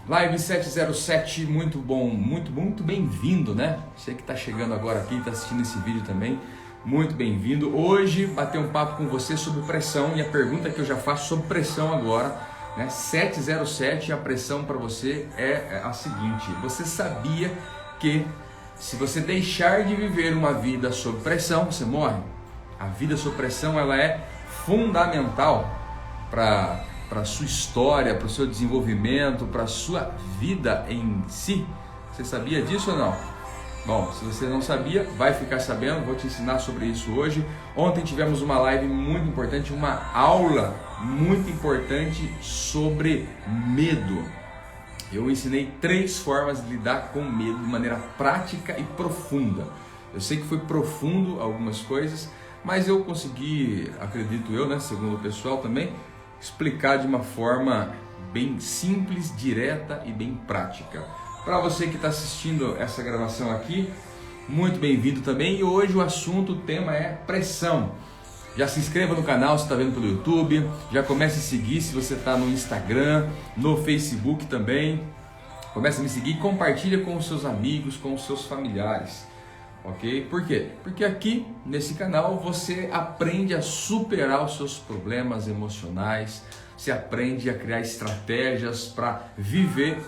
Live 707, muito bom, muito bem-vindo, né? Você que está chegando agora aqui, está assistindo esse vídeo também, muito bem-vindo. Hoje, bater um papo com você sobre pressão, e a pergunta que eu já faço sobre pressão agora, né? 707, a pressão para você é a seguinte: você sabia que se você deixar de viver uma vida sob pressão, você morre? A vida sob pressão, ela é fundamental para a sua história, para o seu desenvolvimento, para a sua vida em si. Você sabia disso ou não? Bom, se você não sabia, vai ficar sabendo, vou te ensinar sobre isso hoje. Ontem tivemos uma live muito importante, uma aula muito importante sobre medo. Eu ensinei 3 formas de lidar com medo de maneira prática e profunda. Eu sei que foi profundo algumas coisas, mas eu consegui, acredito eu, né, segundo o pessoal também, explicar de uma forma bem simples, direta e bem prática. Para você que está assistindo essa gravação aqui, muito bem-vindo também. E hoje o tema é pressão. Já se inscreva no canal se está vendo pelo YouTube, já comece a seguir se você está no Instagram, no Facebook também. Comece a me seguir e compartilha com os seus amigos, com os seus familiares. Ok? Por quê? Porque aqui nesse canal você aprende a superar os seus problemas emocionais, você aprende a criar estratégias para viver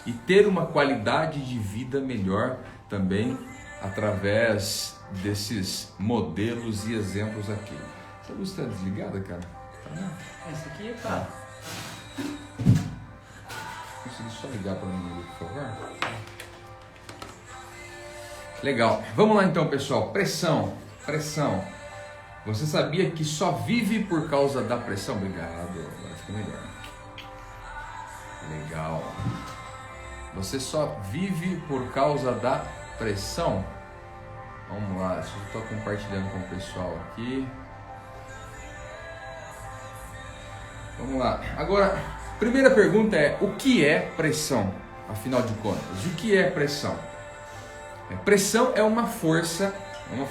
e ter uma qualidade de vida melhor também através desses modelos e exemplos aqui. Essa luz está desligada, cara? Tá, né? Essa aqui tá. Consegui só ligar para mim, por favor? Legal, vamos lá então, pessoal. Pressão. Você sabia que só vive por causa da pressão? Obrigado, agora fica melhor. Legal. Você só vive por causa da pressão? Vamos lá, deixa eu estar compartilhando com o pessoal aqui. Vamos lá. Agora, primeira pergunta é: o que é pressão? Afinal de contas, o que é pressão? Pressão é uma força.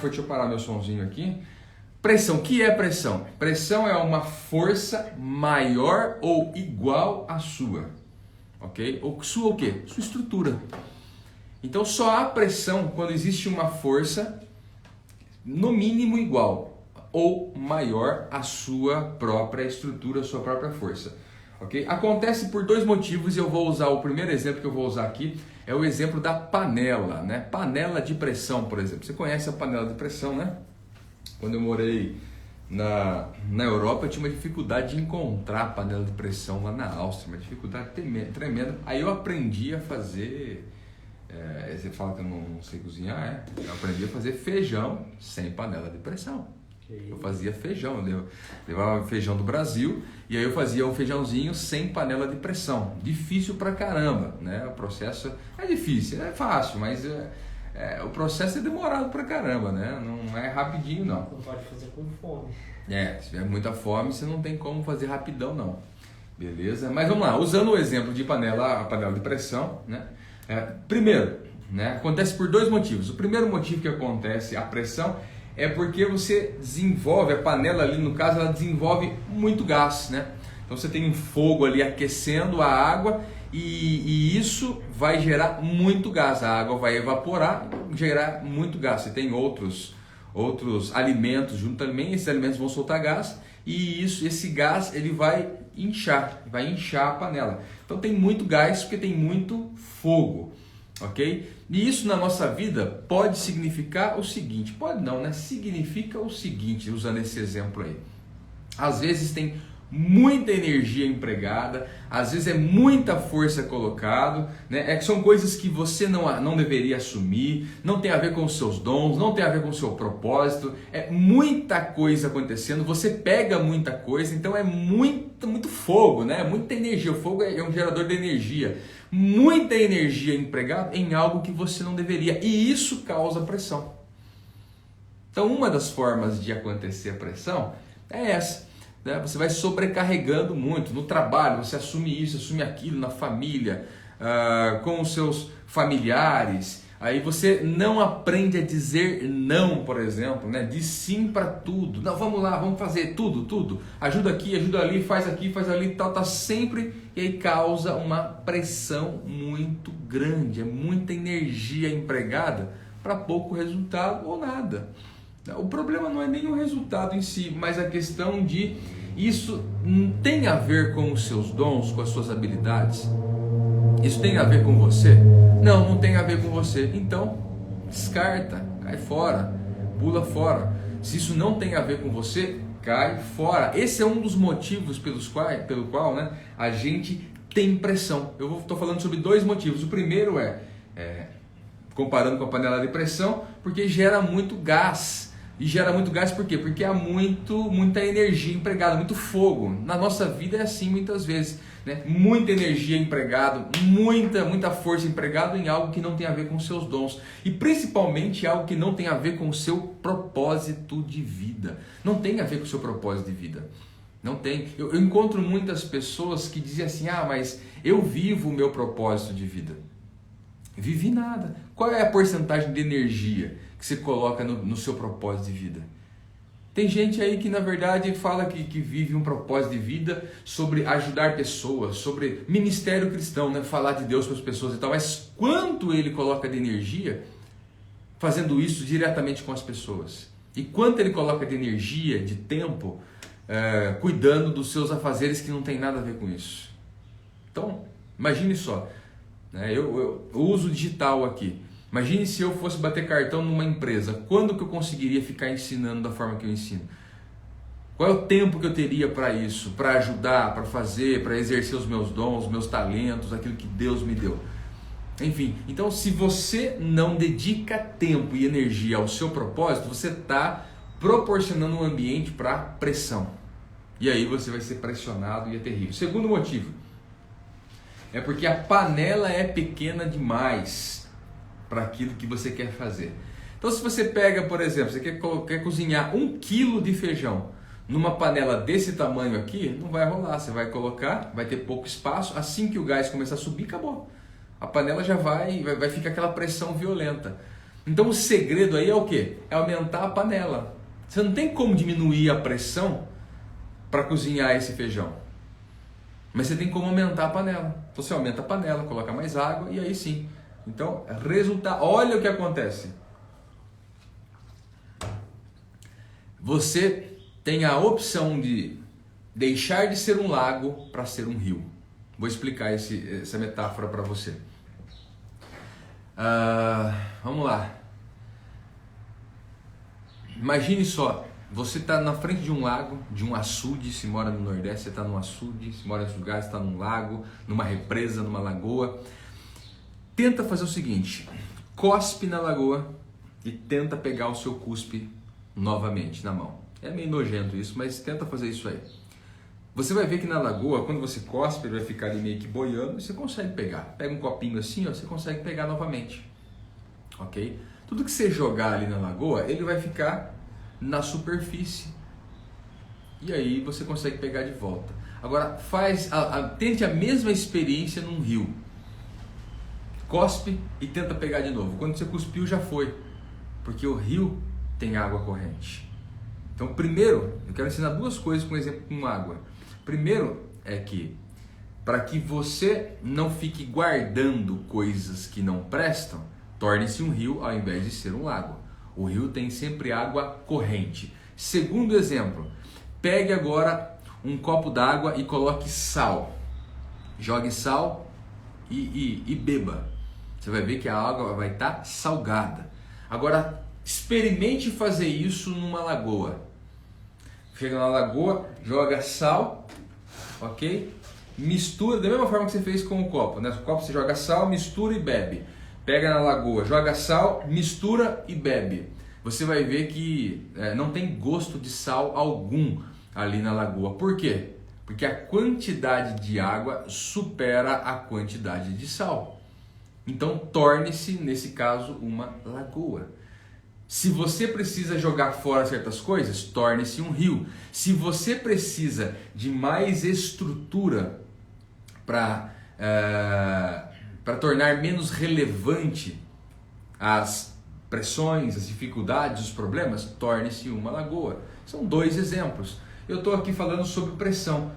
Deixa eu parar meu sonzinho aqui. Pressão, o que é pressão? Pressão é uma força maior ou igual à sua. Ok? Ou sua o quê? Sua estrutura. Então só há pressão quando existe uma força no mínimo igual ou maior à sua própria estrutura, à sua própria força. Ok? Acontece por 2 motivos e eu vou usar o primeiro exemplo que eu vou usar aqui. É o exemplo da panela, né? Panela de pressão, por exemplo. Você conhece a panela de pressão, né? Quando eu morei na Europa, eu tinha uma dificuldade de encontrar panela de pressão lá na Áustria, uma dificuldade tremenda. Aí eu aprendi a fazer, você fala que eu não sei cozinhar, eu aprendi a fazer feijão sem panela de pressão. Eu fazia feijão, eu levava feijão do Brasil e aí eu fazia um feijãozinho sem panela de pressão. Difícil pra caramba, né? O processo é difícil, é fácil, mas o processo é demorado pra caramba, né? Não é rapidinho não. Não pode fazer com fome. Se tiver muita fome, você não tem como fazer rapidão não. Beleza? Mas vamos lá, usando o exemplo de a panela de pressão, né? Primeiro, né? Acontece por 2 motivos. O primeiro motivo que acontece a pressão é porque você desenvolve, a panela ali no caso, ela desenvolve muito gás, né? Então você tem um fogo ali aquecendo a água e isso vai gerar muito gás. A água vai evaporar e gerar muito gás. Você tem outros alimentos junto também, esses alimentos vão soltar gás e esse gás ele vai inchar a panela. Então tem muito gás porque tem muito fogo. Ok? E isso na nossa vida pode significar o seguinte, pode não, né? Significa o seguinte, usando esse exemplo aí. Às vezes tem muita energia empregada, às vezes é muita força colocado, né? São coisas que você não deveria assumir, não tem a ver com os seus dons, não tem a ver com o seu propósito, é muita coisa acontecendo, você pega muita coisa, então é muito fogo, né? Muita energia, o fogo é um gerador de energia, muita energia empregada em algo que você não deveria, e isso causa pressão. Então uma das formas de acontecer a pressão é essa. Você vai sobrecarregando muito no trabalho, você assume isso, assume aquilo na família, com os seus familiares. Aí você não aprende a dizer não, por exemplo, né? Diz sim para tudo. Não, vamos lá, vamos fazer tudo. Ajuda aqui, ajuda ali, faz aqui, faz ali, tal. Tá sempre e aí causa uma pressão muito grande, é muita energia empregada para pouco resultado ou nada. O problema não é nem o resultado em si, mas a questão de isso tem a ver com os seus dons, com as suas habilidades? Isso tem a ver com você? Não tem a ver com você. Então, descarta, cai fora, pula fora. Se isso não tem a ver com você, cai fora. Esse é um dos motivos pelo qual, né, a gente tem pressão. Eu estou falando sobre dois motivos. O primeiro comparando com a panela de pressão, porque gera muito gás. E gera muito gás por quê? Porque há muita energia empregada, muito fogo. Na nossa vida é assim muitas vezes, né? Muita energia empregada, muita força empregada em algo que não tem a ver com os seus dons. E principalmente algo que não tem a ver com o seu propósito de vida. Não tem a ver com o seu propósito de vida. Não tem. Eu encontro muitas pessoas que dizem assim, mas eu vivo o meu propósito de vida. Vivi nada. Qual é a porcentagem de energia que você coloca no seu propósito de vida? Tem gente aí que na verdade fala que vive um propósito de vida sobre ajudar pessoas, sobre ministério cristão, né? Falar de Deus para as pessoas e tal, mas quanto ele coloca de energia fazendo isso diretamente com as pessoas? E quanto ele coloca de energia, de tempo, cuidando dos seus afazeres que não tem nada a ver com isso? Então, imagine só, né? Eu uso digital aqui. Imagine se eu fosse bater cartão numa empresa, quando que eu conseguiria ficar ensinando da forma que eu ensino? Qual é o tempo que eu teria para isso, para ajudar, para fazer, para exercer os meus dons, os meus talentos, aquilo que Deus me deu? Enfim, então se você não dedica tempo e energia ao seu propósito, você está proporcionando um ambiente para pressão. E aí você vai ser pressionado e é terrível. Segundo motivo, é porque a panela é pequena demais para aquilo que você quer fazer. Então se você pega, por exemplo, você quer cozinhar 1 quilo de feijão numa panela desse tamanho aqui, não vai rolar. Você vai colocar, vai ter pouco espaço, assim que o gás começar a subir, acabou. A panela já vai ficar aquela pressão violenta. Então o segredo aí é o quê? É aumentar a panela. Você não tem como diminuir a pressão para cozinhar esse feijão, mas você tem como aumentar a panela. Então você aumenta a panela, coloca mais água e aí sim. Então, olha o que acontece. Você tem a opção de deixar de ser um lago para ser um rio. Vou explicar essa metáfora para você. Vamos lá. Imagine só, você está na frente de um lago, de um açude. Se mora no Nordeste, você está num açude. Se mora em outros lugares, você está num lago, numa represa, numa lagoa. Tenta fazer o seguinte, cospe na lagoa e tenta pegar o seu cuspe novamente na mão. É meio nojento isso, mas tenta fazer isso aí. Você vai ver que na lagoa, quando você cospe, ele vai ficar ali meio que boiando e você consegue pegar. Pega um copinho assim, você consegue pegar novamente. Ok? Tudo que você jogar ali na lagoa, ele vai ficar na superfície. E aí você consegue pegar de volta. Agora, tente a mesma experiência num rio. Cospe e tenta pegar de novo. Quando você cuspiu, já foi. Porque o rio tem água corrente. Então, primeiro, eu quero ensinar duas coisas com exemplo com água. Primeiro é que, para que você não fique guardando coisas que não prestam, torne-se um rio ao invés de ser um lago. O rio tem sempre água corrente. Segundo exemplo, pegue agora um copo d'água e coloque sal. Jogue sal e beba. Você vai ver que a água vai estar salgada. Agora, experimente fazer isso numa lagoa. Chega na lagoa, joga sal, ok? Mistura, da mesma forma que você fez com o copo. No copo você joga sal, mistura e bebe. Pega na lagoa, joga sal, mistura e bebe. Você vai ver que não tem gosto de sal algum ali na lagoa. Por quê? Porque a quantidade de água supera a quantidade de sal. Então torne-se, nesse caso, uma lagoa. Se você precisa jogar fora certas coisas, torne-se um rio. Se você precisa de mais estrutura para tornar menos relevante as pressões, as dificuldades, os problemas, torne-se uma lagoa. São dois exemplos. Eu estou aqui falando sobre pressão.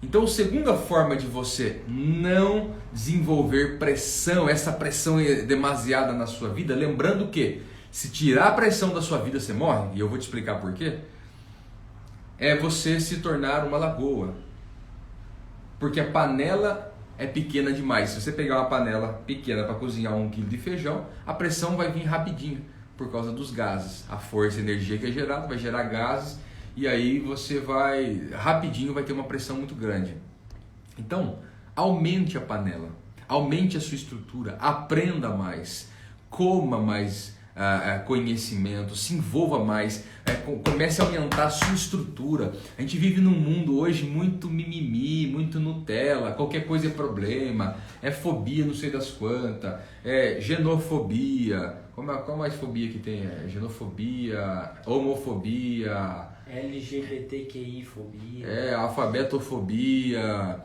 Então, a segunda forma de você não desenvolver pressão, essa pressão demasiada na sua vida, lembrando que se tirar a pressão da sua vida você morre, e eu vou te explicar por quê, é você se tornar uma lagoa. Porque a panela é pequena demais. Se você pegar uma panela pequena para cozinhar 1 kg de feijão, a pressão vai vir rapidinho por causa dos gases. A força e a energia que é gerada vai gerar gases e aí você rapidinho vai ter uma pressão muito grande. Então, aumente a panela, aumente a sua estrutura, aprenda mais, coma mais conhecimento, se envolva mais, comece a aumentar a sua estrutura. A gente vive num mundo hoje muito mimimi, muito Nutella, qualquer coisa é problema, é fobia não sei das quantas, é genofobia, qual mais fobia que tem? Genofobia, homofobia, LGBTQI-fobia, alfabetofobia,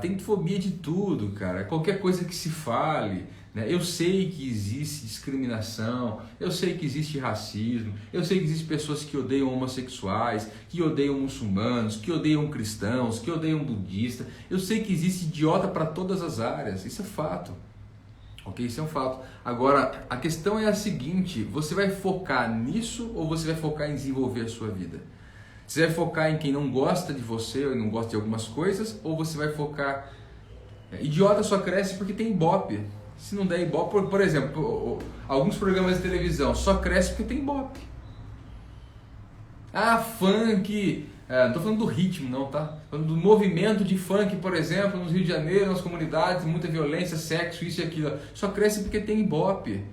tem fobia de tudo, cara, qualquer coisa que se fale. Eu sei que existe discriminação, eu sei que existe racismo, eu sei que existem pessoas que odeiam homossexuais, que odeiam muçulmanos, que odeiam cristãos, que odeiam budistas. Eu sei que existe idiota para todas as áreas, isso é fato. Ok? Isso é um fato. Agora, a questão é a seguinte, você vai focar nisso ou você vai focar em desenvolver a sua vida? Você vai focar em quem não gosta de você ou não gosta de algumas coisas, ou você vai focar... Idiota só cresce porque tem ibope. Se não der ibope, por exemplo, alguns programas de televisão só cresce porque tem ibope. Funk, não estou falando do ritmo não, tá? Falando do movimento de funk, por exemplo, no Rio de Janeiro, nas comunidades, muita violência, sexo, isso e aquilo. Só cresce porque tem ibope.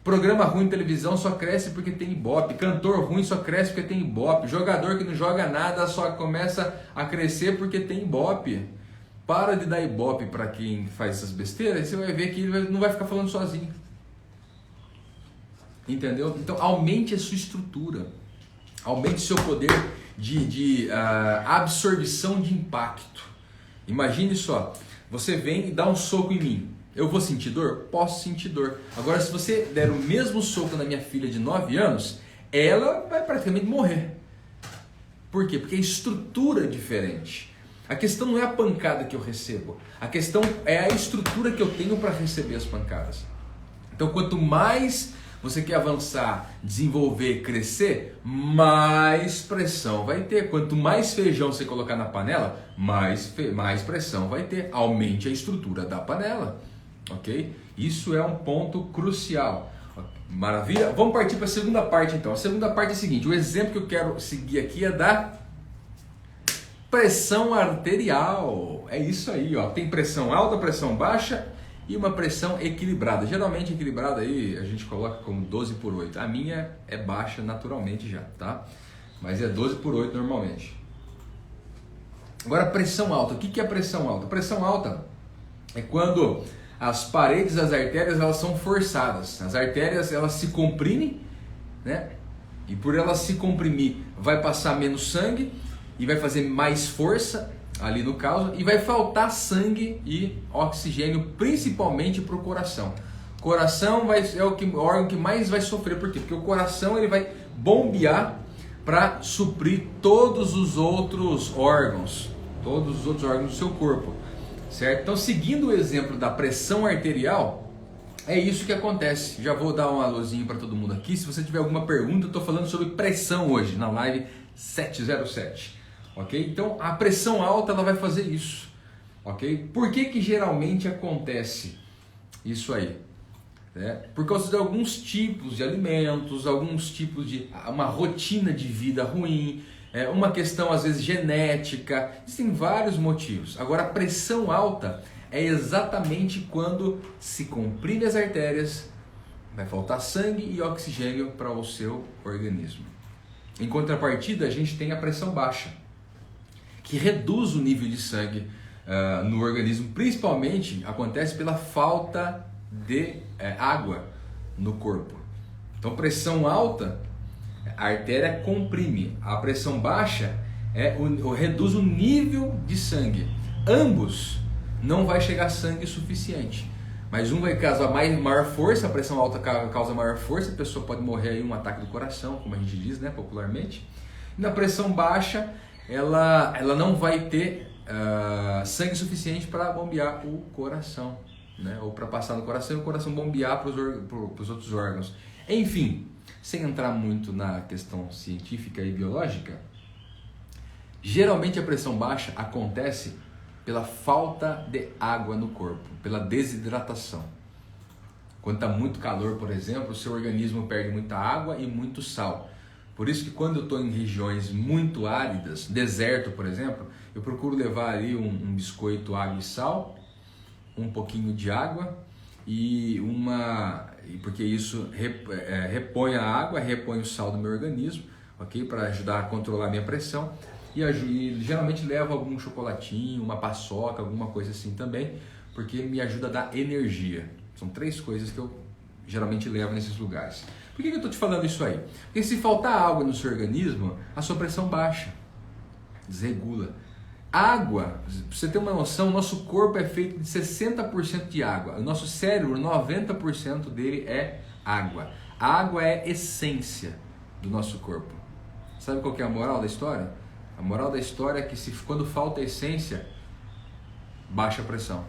Programa ruim de televisão só cresce porque tem ibope. Cantor ruim só cresce porque tem ibope. Jogador que não joga nada só começa a crescer porque tem ibope. Para de dar ibope para quem faz essas besteiras, você vai ver que ele não vai ficar falando sozinho. Entendeu? Então aumente a sua estrutura, aumente seu poder de absorção de impacto. Imagine só, você vem e dá um soco em mim. Eu vou sentir dor? Posso sentir dor. Agora, se você der o mesmo soco na minha filha de 9 anos, ela vai praticamente morrer. Por quê? Porque a estrutura é diferente. A questão não é a pancada que eu recebo, a questão é a estrutura que eu tenho para receber as pancadas. Então, quanto mais você quer avançar, desenvolver, crescer, mais pressão vai ter. Quanto mais feijão você colocar na panela, mais pressão vai ter. Aumente a estrutura da panela, ok? Isso é um ponto crucial. Maravilha? Vamos partir para a segunda parte então. A segunda parte é a seguinte, o exemplo que eu quero seguir aqui é da pressão arterial. É isso aí, ó. Tem pressão alta, pressão baixa e uma pressão equilibrada. Geralmente equilibrada aí a gente coloca como 12/8. A minha é baixa naturalmente já, tá? Mas é 12/8 normalmente. Agora pressão alta. O que é pressão alta? Pressão alta é quando as paredes das artérias elas são forçadas. As artérias elas se comprimem, né? E por elas se comprimir vai passar menos sangue e vai fazer mais força ali no caso e vai faltar sangue e oxigênio principalmente para o coração. O coração é o órgão que mais vai sofrer. Por quê? Porque o coração ele vai bombear para suprir todos os outros órgãos do seu corpo, certo? Então, seguindo o exemplo da pressão arterial, é isso que acontece. Já vou dar um alôzinho para todo mundo aqui. Se você tiver alguma pergunta, eu estou falando sobre pressão hoje na live 707. Ok? Então a pressão alta ela vai fazer isso, ok? Por que geralmente acontece isso aí? Por causa de alguns tipos de alimentos, alguns tipos de uma rotina de vida ruim, uma questão às vezes genética, existem vários motivos. Agora a pressão alta é exatamente quando se comprime as artérias, vai faltar sangue e oxigênio para o seu organismo. Em contrapartida a gente tem a pressão baixa, que reduz o nível de sangue no organismo, principalmente acontece pela falta de água no corpo. Então pressão alta, a artéria comprime, a pressão baixa reduz o nível de sangue. Ambos não vai chegar sangue suficiente, mas um vai causar maior força, a pressão alta causa maior força, a pessoa pode morrer aí um ataque do coração, como a gente diz, né, popularmente. E na pressão baixa ela não vai ter sangue suficiente para bombear o coração, né? Ou para passar no coração e o coração bombear para os outros órgãos. Enfim, sem entrar muito na questão científica e biológica, geralmente a pressão baixa acontece pela falta de água no corpo, pela desidratação. Quando está muito calor, por exemplo, o seu organismo perde muita água e muito sal. Por isso que quando eu estou em regiões muito áridas, deserto, por exemplo, eu procuro levar ali um biscoito, água e sal, um pouquinho de água porque isso repõe a água, repõe o sal do meu organismo, ok? Para ajudar a controlar a minha pressão. E geralmente levo algum chocolatinho, uma paçoca, alguma coisa assim também, porque me ajuda a dar energia. São 3 coisas que eu geralmente levo nesses lugares. Por que eu estou te falando isso aí? Porque se faltar água no seu organismo, a sua pressão baixa, desregula. Água, para você ter uma noção, o nosso corpo é feito de 60% de água. O nosso cérebro, 90% dele é água. A água é a essência do nosso corpo. Sabe qual que é a moral da história? A moral da história é que quando falta essência, baixa a pressão.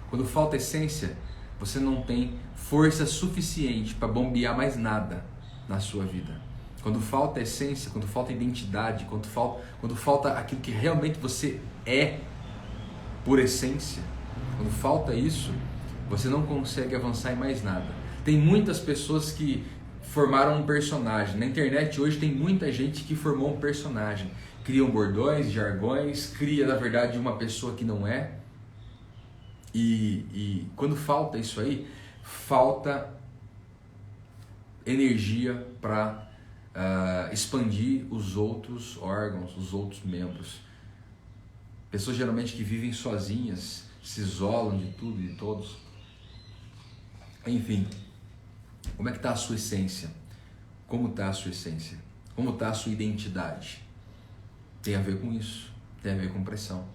Quando falta essência, você não tem força suficiente para bombear mais nada na sua vida. Quando falta essência, quando falta identidade, quando falta aquilo que realmente você é por essência, quando falta isso, você não consegue avançar em mais nada. Tem muitas pessoas que formaram um personagem. Na internet hoje tem muita gente que formou um personagem. Criam bordões, jargões, cria na verdade uma pessoa que não é. E quando falta isso aí, falta energia para expandir os outros órgãos, os outros membros. Pessoas geralmente que vivem sozinhas, se isolam de tudo e de todos. Enfim, como é que está a sua essência? Como está a sua essência? Como está a sua identidade? Tem a ver com isso, tem a ver com pressão.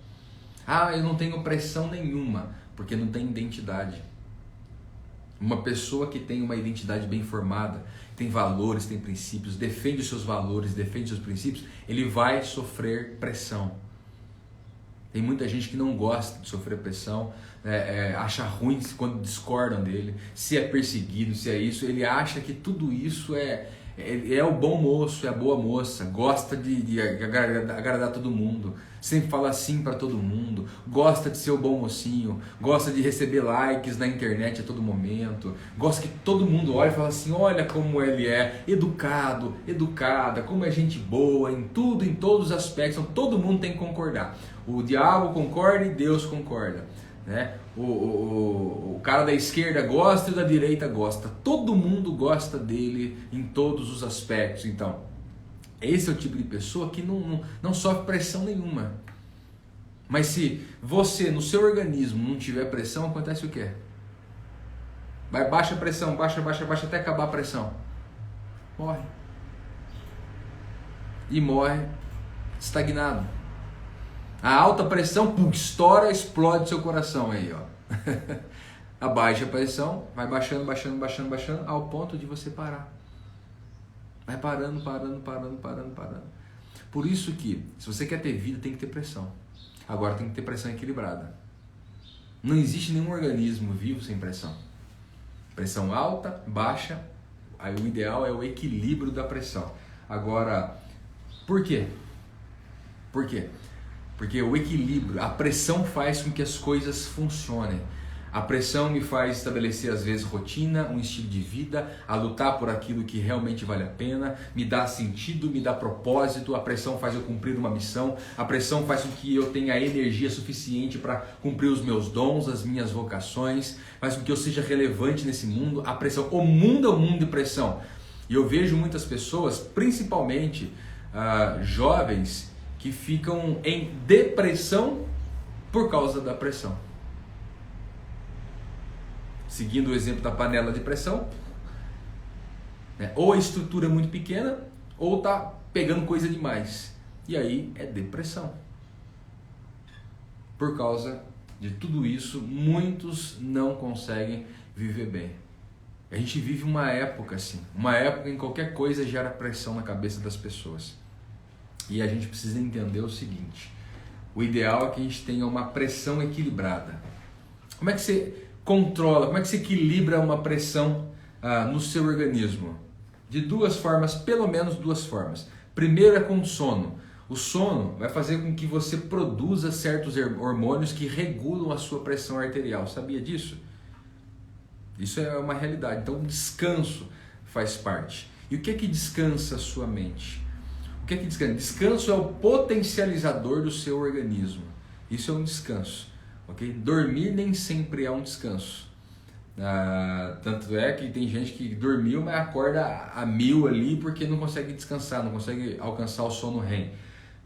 Ah, eu não tenho pressão nenhuma, porque não tem identidade. Uma pessoa que tem uma identidade bem formada, tem valores, tem princípios, defende os seus valores, defende os seus princípios, ele vai sofrer pressão. Tem muita gente que não gosta de sofrer pressão, acha ruim quando discordam dele, se é perseguido, se é isso, ele acha que tudo isso é o bom moço, é a boa moça, gosta de agradar todo mundo, sempre fala sim para todo mundo, gosta de ser o bom mocinho, gosta de receber likes na internet a todo momento, gosta que todo mundo olhe e fala assim, olha como ele é educado, educada, como é gente boa, em tudo, em todos os aspectos, então todo mundo tem que concordar. O diabo concorda e Deus concorda, né? O cara da esquerda gosta e o da direita gosta. Todo mundo gosta dele em todos os aspectos. Então, esse é o tipo de pessoa que não sofre pressão nenhuma. Mas se você, no seu organismo, não tiver pressão, acontece o quê? Vai baixa a pressão, baixa até acabar a pressão. Morre. E morre estagnado. A alta pressão, pum, estoura, explode seu coração aí, ó. A baixa pressão vai baixando, ao ponto de você parar. Vai parando. Por isso que, se você quer ter vida, tem que ter pressão. Agora tem que ter pressão equilibrada. Não existe nenhum organismo vivo sem pressão. Pressão alta, baixa, aí o ideal é o equilíbrio da pressão. Agora, por quê? Por quê? Porque o equilíbrio, a pressão faz com que as coisas funcionem. A pressão me faz estabelecer às vezes rotina, um estilo de vida, a lutar por aquilo que realmente vale a pena, me dá sentido, me dá propósito, a pressão faz eu cumprir uma missão, a pressão faz com que eu tenha energia suficiente para cumprir os meus dons, as minhas vocações, faz com que eu seja relevante nesse mundo. A pressão, o mundo é um mundo de pressão. E eu vejo muitas pessoas, principalmente jovens, que ficam em depressão por causa da pressão. Seguindo o exemplo da panela de pressão, né? Ou a estrutura é muito pequena, ou está pegando coisa demais. E aí é depressão. Por causa de tudo isso, muitos não conseguem viver bem. A gente vive uma época assim, uma época em que qualquer coisa gera pressão na cabeça das pessoas. E a gente precisa entender o seguinte: O ideal é que a gente tenha uma pressão equilibrada. Como é que você controla, como é que você equilibra uma pressão no seu organismo? De duas formas, pelo menos duas formas. Primeiro é com o sono. O sono vai fazer com que você produza certos hormônios que regulam a sua pressão arterial. Sabia disso? Isso é uma realidade. Então, o descanso faz parte. E o que é que descansa a sua mente? O que é que descansa? Descanso é o potencializador do seu organismo. Isso é um descanso. Okay? Dormir nem sempre é um descanso. Tanto é que tem gente que dormiu, mas acorda a 1000 ali porque não consegue descansar, não consegue alcançar o sono REM.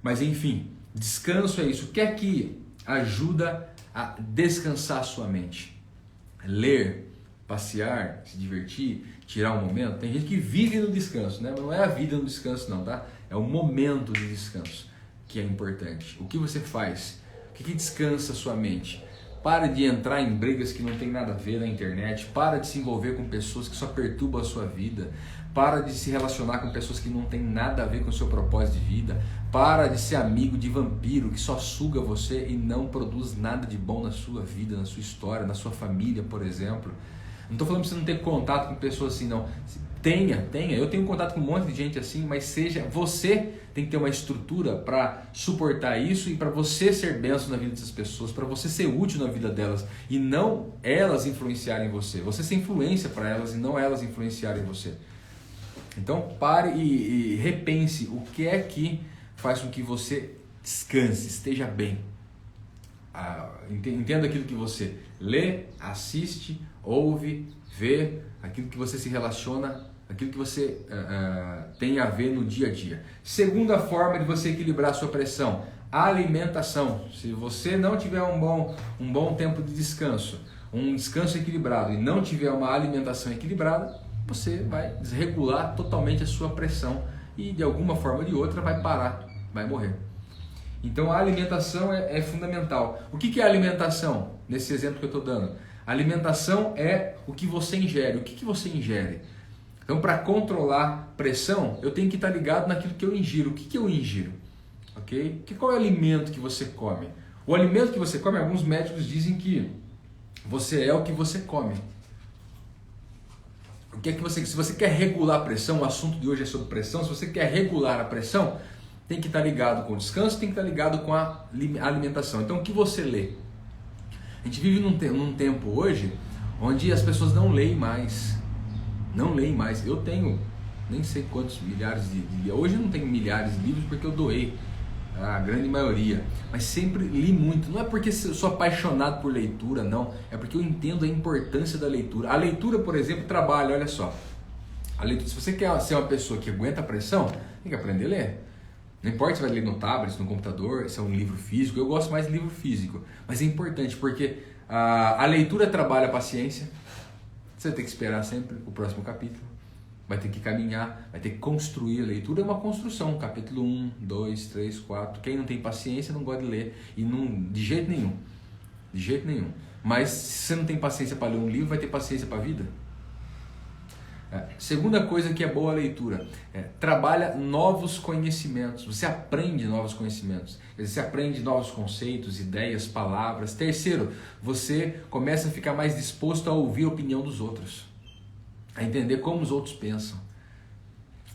Mas enfim, descanso é isso. O que é que ajuda a descansar a sua mente? Ler, passear, se divertir, tirar um momento. Tem gente que vive no descanso, né? Mas não é a vida no descanso não, tá? É o momento de descanso que é importante. O que você faz? O que descansa a sua mente? Para de entrar em brigas que não tem nada a ver na internet. Para de se envolver com pessoas que só perturbam a sua vida. Para de se relacionar com pessoas que não tem nada a ver com o seu propósito de vida. Para de ser amigo de vampiro que só suga você e não produz nada de bom na sua vida, na sua história, na sua família, por exemplo. Não estou falando para você não ter contato com pessoas assim, não. Tenha. Eu tenho contato com um monte de gente assim, mas você tem que ter uma estrutura para suportar isso e para você ser bênção na vida dessas pessoas, para você ser útil na vida delas e não elas influenciarem você. Você ser influência para elas e não elas influenciarem você. Então pare e repense o que é que faz com que você descanse, esteja bem. Entenda aquilo que você lê, assiste, ouve, vê, aquilo que você se relaciona, aquilo que você tem a ver no dia a dia. Segunda forma de você equilibrar a sua pressão, alimentação. Se você não tiver um bom tempo de descanso, um descanso equilibrado e não tiver uma alimentação equilibrada, você vai desregular totalmente a sua pressão e de alguma forma ou de outra vai parar, vai morrer. Então a alimentação é fundamental. O que é alimentação? Nesse exemplo que eu estou dando. A alimentação é o que você ingere. O que você ingere? Então, para controlar pressão, eu tenho que estar ligado naquilo que eu ingiro. O que eu ingiro? Okay? Qual é o alimento que você come? O alimento que você come, alguns médicos dizem que você é o que você come. O que é que se você quer regular a pressão, o assunto de hoje é sobre pressão, se você quer regular a pressão, tem que estar ligado com o descanso, tem que estar ligado com a alimentação. Então, o que você lê? A gente vive num tempo hoje onde as pessoas não leem mais. Não leem mais. Eu tenho nem sei quantos milhares de livros. Hoje eu não tenho milhares de livros porque eu doei a grande maioria. Mas sempre li muito. Não é porque eu sou apaixonado por leitura, não. É porque eu entendo a importância da leitura. A leitura, por exemplo, trabalha, olha só. A leitura, se você quer ser uma pessoa que aguenta a pressão, tem que aprender a ler. Não importa se vai ler no tablet, no computador, se é um livro físico. Eu gosto mais de livro físico. Mas é importante porque a leitura trabalha a paciência. Você vai ter que esperar sempre o próximo capítulo. Vai ter que caminhar, vai ter que construir. A leitura é uma construção. Capítulo 1, 2, 3, 4. Quem não tem paciência não gosta de ler. E não, de jeito nenhum. De jeito nenhum. Mas se você não tem paciência para ler um livro, vai ter paciência para a vida? Segunda coisa que é boa a leitura, trabalha novos conhecimentos, você aprende novos conhecimentos, você aprende novos conceitos, ideias, palavras. Terceiro, você começa a ficar mais disposto a ouvir a opinião dos outros, a entender como os outros pensam.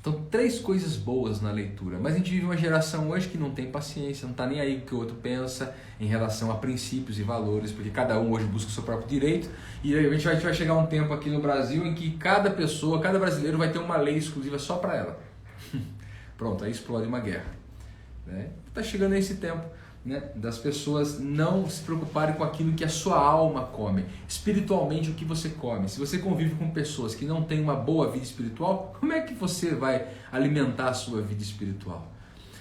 Então, 3 coisas boas na leitura, mas a gente vive uma geração hoje que não tem paciência, não está nem aí com o que o outro pensa em relação a princípios e valores, porque cada um hoje busca o seu próprio direito, e a gente vai chegar um tempo aqui no Brasil em que cada pessoa, cada brasileiro vai ter uma lei exclusiva só para ela. Pronto, aí explode uma guerra. Está chegando esse tempo, né, das pessoas não se preocuparem com aquilo que a sua alma come, espiritualmente o que você come. Se você convive com pessoas que não têm uma boa vida espiritual, como é que você vai alimentar a sua vida espiritual?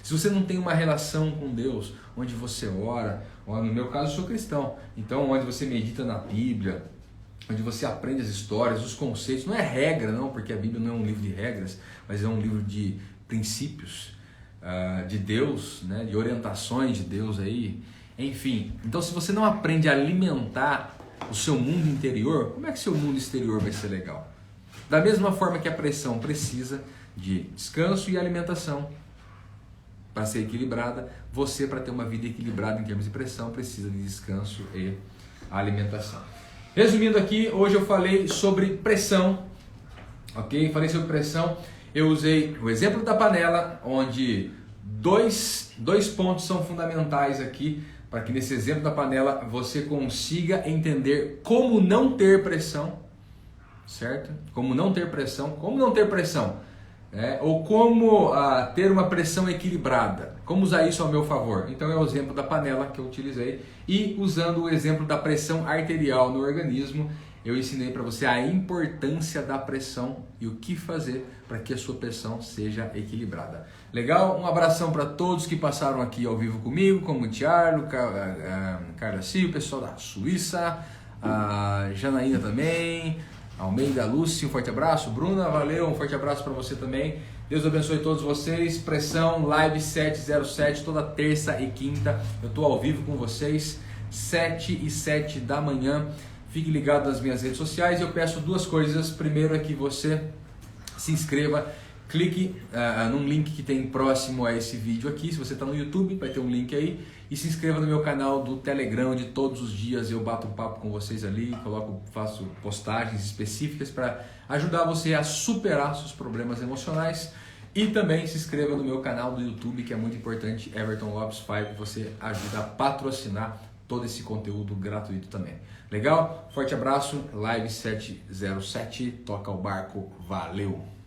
Se você não tem uma relação com Deus, onde você ora, no meu caso eu sou cristão, então onde você medita na Bíblia, onde você aprende as histórias, os conceitos, não é regra não, porque a Bíblia não é um livro de regras, mas é um livro de princípios, de Deus, né, de orientações de Deus aí, enfim. Então, se você não aprende a alimentar o seu mundo interior, como é que seu mundo exterior vai ser legal? Da mesma forma que a pressão precisa de descanso e alimentação para ser equilibrada, você para ter uma vida equilibrada em termos de pressão precisa de descanso e alimentação. Resumindo aqui, hoje eu falei sobre pressão, ok? Falei sobre pressão, eu usei o exemplo da panela, onde dois pontos são fundamentais aqui, para que nesse exemplo da panela você consiga entender como não ter pressão, certo? Como não ter pressão, ou como ter uma pressão equilibrada, como usar isso ao meu favor. Então é o exemplo da panela que eu utilizei, e usando o exemplo da pressão arterial no organismo, eu ensinei para você a importância da pressão e o que fazer para que a sua pressão seja equilibrada. Legal? Um abração para todos que passaram aqui ao vivo comigo, como o Thiago, Carla Silva, o pessoal da Suíça, a Janaína também, Almeida, Lúcia, um forte abraço. Bruna, valeu, um forte abraço para você também. Deus abençoe todos vocês. Pressão Live 707, toda terça e quinta. Eu estou ao vivo com vocês, 7 e 7 da manhã. Fique ligado nas minhas redes sociais. Eu peço duas coisas. Primeiro é que você se inscreva. Clique num link que tem próximo a esse vídeo aqui. Se você está no YouTube, vai ter um link aí. E se inscreva no meu canal do Telegram, onde todos os dias eu bato um papo com vocês ali, faço postagens específicas para ajudar você a superar seus problemas emocionais. E também se inscreva no meu canal do YouTube, que é muito importante, Everton Lopes 5, você ajuda a patrocinar todo esse conteúdo gratuito também. Legal? Forte abraço, Live 707, toca o barco, valeu!